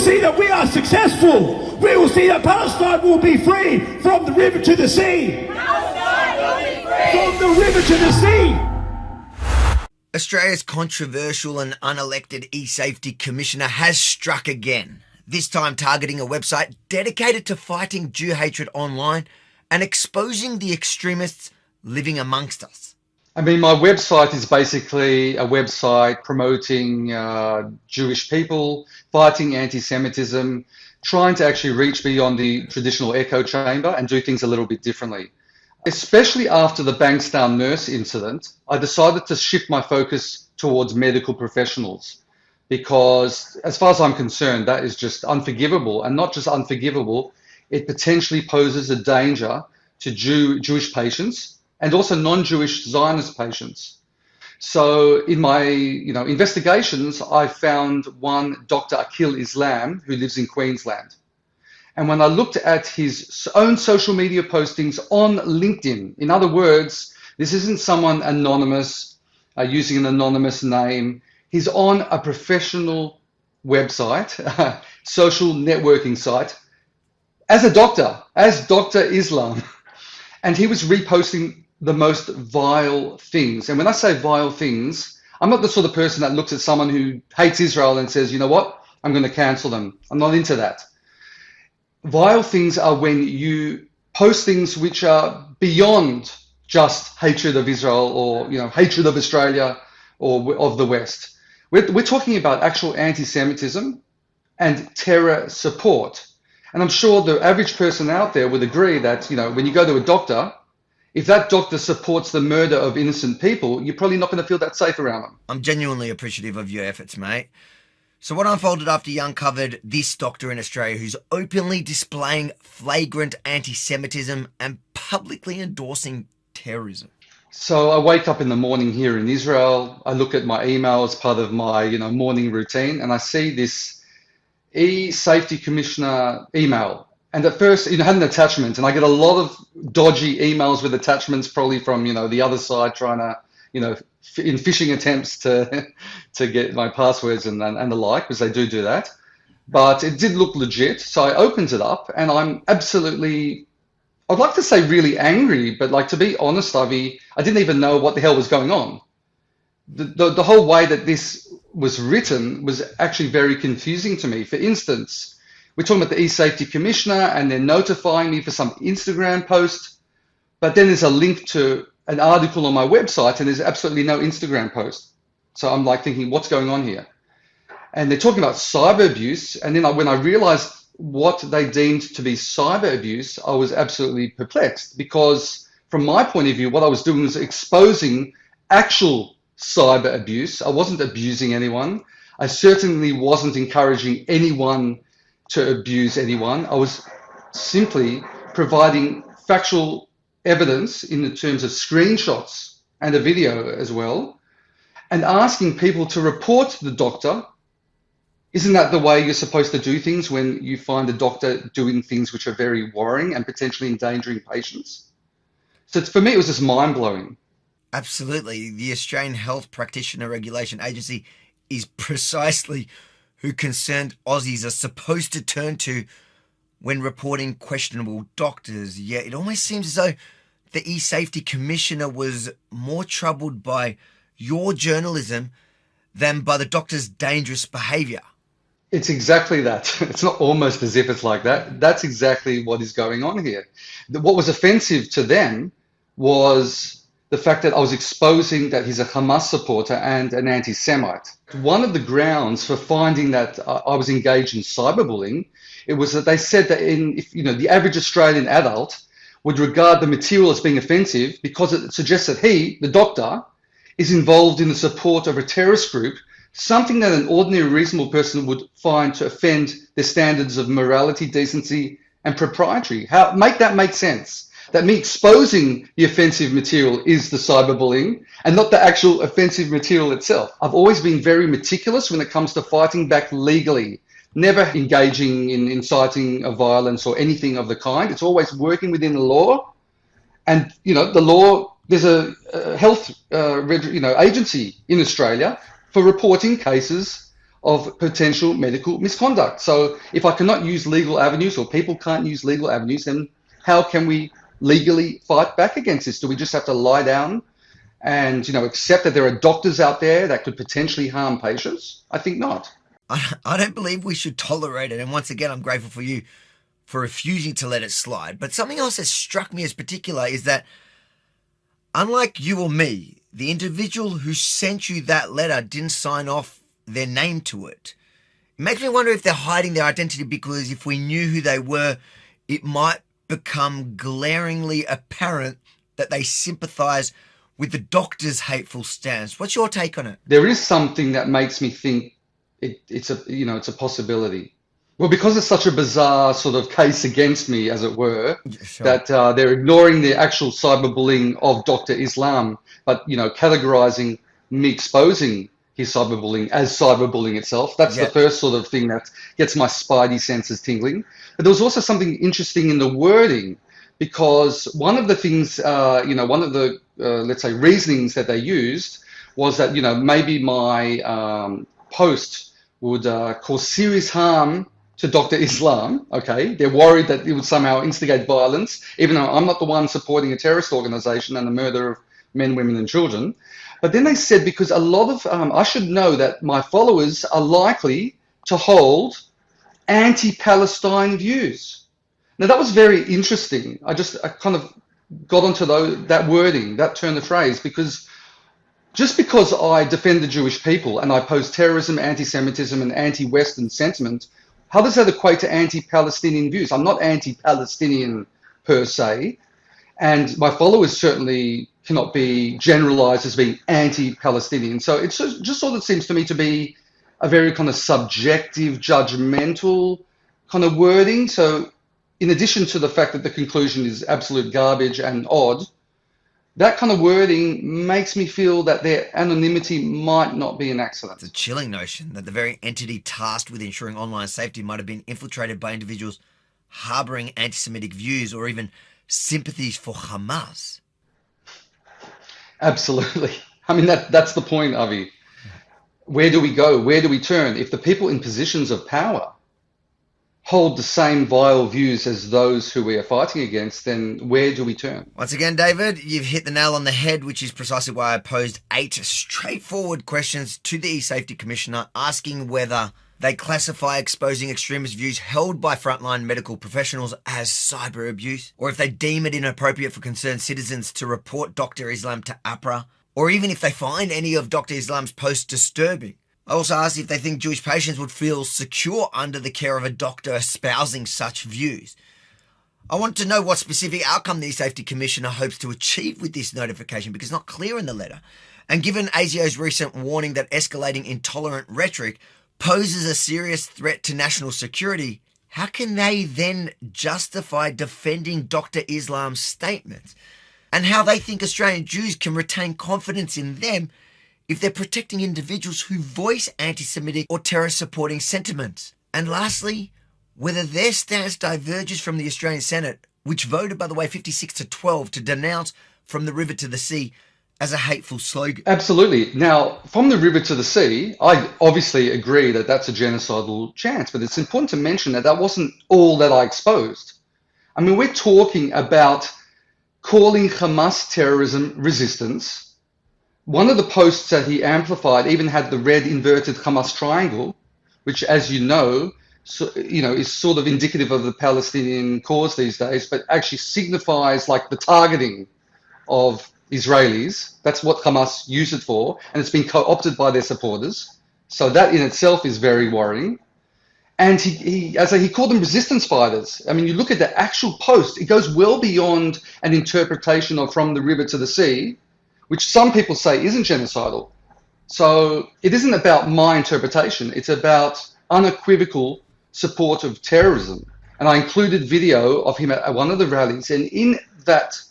see that we are successful. We will see that Palestine will be free from the river to the sea. Palestine will be free. From the river to the sea. Australia's controversial and unelected eSafety Commissioner has struck again, this time targeting a website dedicated to fighting Jew hatred online and exposing the extremists living amongst us. I mean, my website is basically a website promoting Jewish people, fighting anti-Semitism, trying to actually reach beyond the traditional echo chamber and do things a little bit differently. Especially after the Bankstown nurse incident, I decided to shift my focus towards medical professionals because, as far as I'm concerned, that is just unforgivable. And not just unforgivable, it potentially poses a danger to Jewish patients and also non-Jewish Zionist patients. So in my investigations, I found one Dr. Akil Islam who lives in Queensland. And when I looked at his own social media postings on LinkedIn, in other words, this isn't someone anonymous, using an anonymous name. He's on a professional website, social networking site, as a doctor, as Dr. Islam. And he was reposting the most vile things. And when I say vile things, I'm not the sort of person that looks at someone who hates Israel and says, you know what, I'm going to cancel them. I'm not into that. Vile things are when you post things which are beyond just hatred of Israel or hatred of Australia or of the West. We're talking about actual anti-Semitism and terror support. And I'm sure the average person out there would agree that when you go to a doctor, if that doctor supports the murder of innocent people, you're probably not going to feel that safe around them. I'm genuinely appreciative of your efforts, mate. So what unfolded after you uncovered this doctor in Australia who's openly displaying flagrant anti-Semitism and publicly endorsing terrorism? So I wake up in the morning here in Israel. I look at my email as part of my morning routine, and I see this eSafety Commissioner email. And at first, it had an attachment, and I get a lot of dodgy emails with attachments, probably from the other side trying to in phishing attempts to get my passwords and the like, because they do that. But it did look legit. So I opened it up and I'm absolutely, I'd like to say really angry, but to be honest, Ivy, I didn't even know what the hell was going on. The whole way that this was written was actually very confusing to me. For instance, we're talking about the eSafety Commissioner and they're notifying me for some Instagram post, but then there's a link to an article on my website and there's absolutely no Instagram post. So I'm thinking, what's going on here? And they're talking about cyber abuse. And then when I realized what they deemed to be cyber abuse, I was absolutely perplexed because from my point of view, what I was doing was exposing actual cyber abuse. I wasn't abusing anyone. I certainly wasn't encouraging anyone to abuse anyone. I was simply providing factual evidence in the terms of screenshots and a video as well, and asking people to report to the doctor. Isn't that the way you're supposed to do things when you find a doctor doing things which are very worrying and potentially endangering patients? So for me, it was just mind-blowing. Absolutely. The Australian Health Practitioner Regulation Agency is precisely who concerned Aussies are supposed to turn to when reporting questionable doctors. Yet it almost seems as though the eSafety Commissioner was more troubled by your journalism than by the doctor's dangerous behaviour. It's exactly that. It's not almost as if it's like that. That's exactly what is going on here. What was offensive to them was the fact that I was exposing that he's a Hamas supporter and an anti-Semite. One of the grounds for finding that I was engaged in cyberbullying, it was that they said that the average Australian adult would regard the material as being offensive because it suggests that he, the doctor, is involved in the support of a terrorist group, something that an ordinary reasonable person would find to offend their standards of morality, decency, and propriety. Make that make sense? That me exposing the offensive material is the cyberbullying and not the actual offensive material itself. I've always been very meticulous when it comes to fighting back legally, never engaging in inciting of violence or anything of the kind. It's always working within the law. And, the law, there's a health agency in Australia for reporting cases of potential medical misconduct. So if I cannot use legal avenues, or people can't use legal avenues, then how can we legally fight back against this? Do we just have to lie down and accept that there are doctors out there that could potentially harm patients? I think not. I don't believe we should tolerate it. And once again, I'm grateful for you for refusing to let it slide. But something else that struck me as particular is that, unlike you or me, the individual who sent you that letter didn't sign off their name to it. It makes me wonder if they're hiding their identity, because if we knew who they were, it might become glaringly apparent that they sympathise with the doctor's hateful stance. What's your take on it? There is something that makes me think it's a possibility. Well, because it's such a bizarre sort of case against me, as it were, Sure. that they're ignoring the actual cyberbullying of Dr. Islam, but categorizing me exposing his cyberbullying as cyberbullying itself. That's the first sort of thing that gets my spidey senses tingling. But there was also something interesting in the wording, because one of the things, one of the let's say reasonings that they used was that maybe my post would cause serious harm to Dr. Islam. Okay, they're worried that it would somehow instigate violence, even though I'm not the one supporting a terrorist organization and the murder of men, women, and children. But then they said, because a lot of, I should know that my followers are likely to hold anti-Palestine views. Now that was very interesting. I kind of got onto that wording, that turn of phrase, because just because I defend the Jewish people and I oppose terrorism, anti-Semitism, and anti-Western sentiment, how does that equate to anti-Palestinian views? I'm not anti-Palestinian per se, and my followers certainly cannot be generalized as being anti-Palestinian. So it just sort of seems to me to be a very kind of subjective, judgmental kind of wording. So in addition to the fact that the conclusion is absolute garbage and odd, that kind of wording makes me feel that their anonymity might not be an accident. It's a chilling notion that the very entity tasked with ensuring online safety might have been infiltrated by individuals harbouring anti-Semitic views or even sympathies for Hamas. Absolutely. I mean, that's the point, Avi. Where do we go? Where do we turn? If the people in positions of power hold the same vile views as those who we are fighting against, then where do we turn? Once again, David, you've hit the nail on the head, which is precisely why I posed 8 straightforward questions to the eSafety Commissioner, asking whether they classify exposing extremist views held by frontline medical professionals as cyber abuse, or if they deem it inappropriate for concerned citizens to report Dr. Islam to APRA, or even if they find any of Dr. Islam's posts disturbing. I also asked if they think Jewish patients would feel secure under the care of a doctor espousing such views. I want to know what specific outcome the eSafety Commissioner hopes to achieve with this notification, because it's not clear in the letter. And given ASIO's recent warning that escalating intolerant rhetoric poses a serious threat to national security, how can they then justify defending Dr. Islam's statements? And how they think Australian Jews can retain confidence in them if they're protecting individuals who voice anti-Semitic or terror-supporting sentiments. And lastly, whether their stance diverges from the Australian Senate, which voted, by the way, 56-12 to denounce From the River to the Sea as a hateful slogan. Absolutely. Now, From the River to the Sea, I obviously agree that that's a genocidal chant, but it's important to mention that that wasn't all that I exposed. I mean, we're talking about calling Hamas terrorism resistance. One of the posts that he amplified even had the red inverted Hamas triangle, which, as you know, is sort of indicative of the Palestinian cause these days, but actually signifies like the targeting of Israelis. That's what Hamas used it for, and it's been co-opted by their supporters. So that in itself is very worrying. And he called them resistance fighters. I mean, you look at the actual post, it goes well beyond an interpretation of From the River to the Sea, which some people say isn't genocidal. So it isn't about my interpretation. It's about unequivocal support of terrorism. And I included video of him at one of the rallies. And in that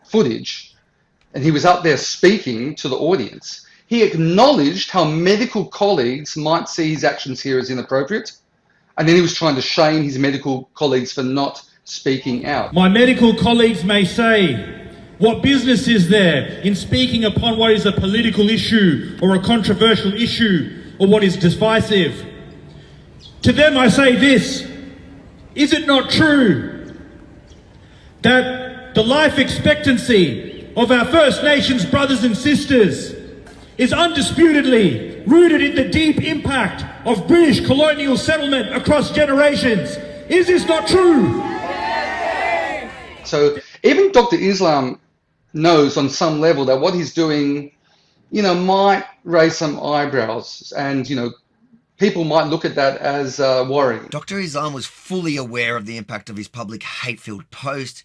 footage, and he was up there speaking to the audience, he acknowledged how medical colleagues might see his actions here as inappropriate. And then he was trying to shame his medical colleagues for not speaking out. My medical colleagues may say, what business is there in speaking upon what is a political issue or a controversial issue or what is divisive. To them I say this: is it not true that the life expectancy of our First Nations brothers and sisters is undisputedly rooted in the deep impact of British colonial settlement across generations? Is this not true? So even Dr. Islam knows on some level that what he's doing, might raise some eyebrows, and, people might look at that as worrying. Dr. Islam was fully aware of the impact of his public hate-filled post.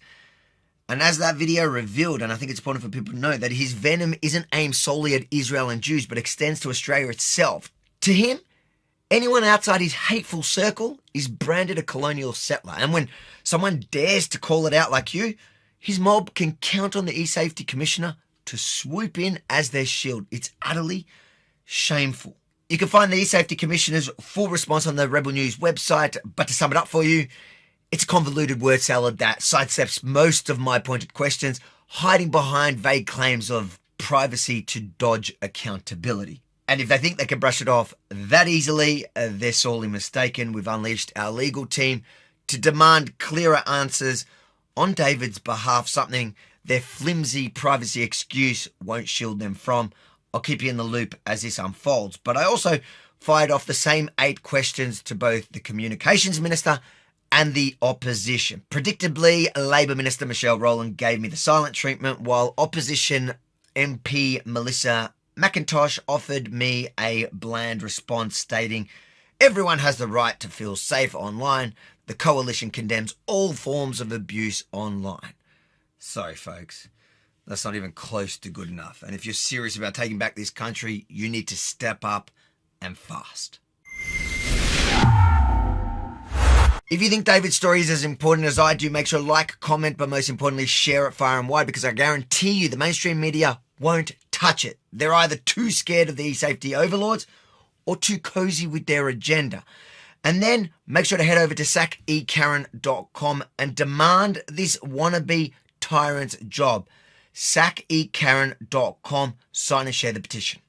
And as that video revealed, and I think it's important for people to know, that his venom isn't aimed solely at Israel and Jews, but extends to Australia itself. To him, anyone outside his hateful circle is branded a colonial settler. And when someone dares to call it out like you, his mob can count on the eSafety Commissioner to swoop in as their shield. It's utterly shameful. You can find the eSafety Commissioner's full response on the Rebel News website, but to sum it up for you, it's a convoluted word salad that sidesteps most of my pointed questions, hiding behind vague claims of privacy to dodge accountability. And if they think they can brush it off that easily, they're sorely mistaken. We've unleashed our legal team to demand clearer answers on David's behalf, something their flimsy privacy excuse won't shield them from. I'll keep you in the loop as this unfolds. But I also fired off the same 8 questions to both the Communications Minister and the opposition. Predictably, Labor Minister Michelle Rowland gave me the silent treatment, while opposition MP Melissa McIntosh offered me a bland response stating, "Everyone has the right to feel safe online. The coalition condemns all forms of abuse online." Sorry, folks. That's not even close to good enough. And if you're serious about taking back this country, you need to step up and fast. If you think David's story is as important as I do, make sure to like, comment, but most importantly, share it far and wide, because I guarantee you the mainstream media won't touch it. They're either too scared of the eSafety overlords or too cozy with their agenda. And then make sure to head over to sackekaren.com and demand this wannabe tyrant's job. sackekaren.com, sign and share the petition.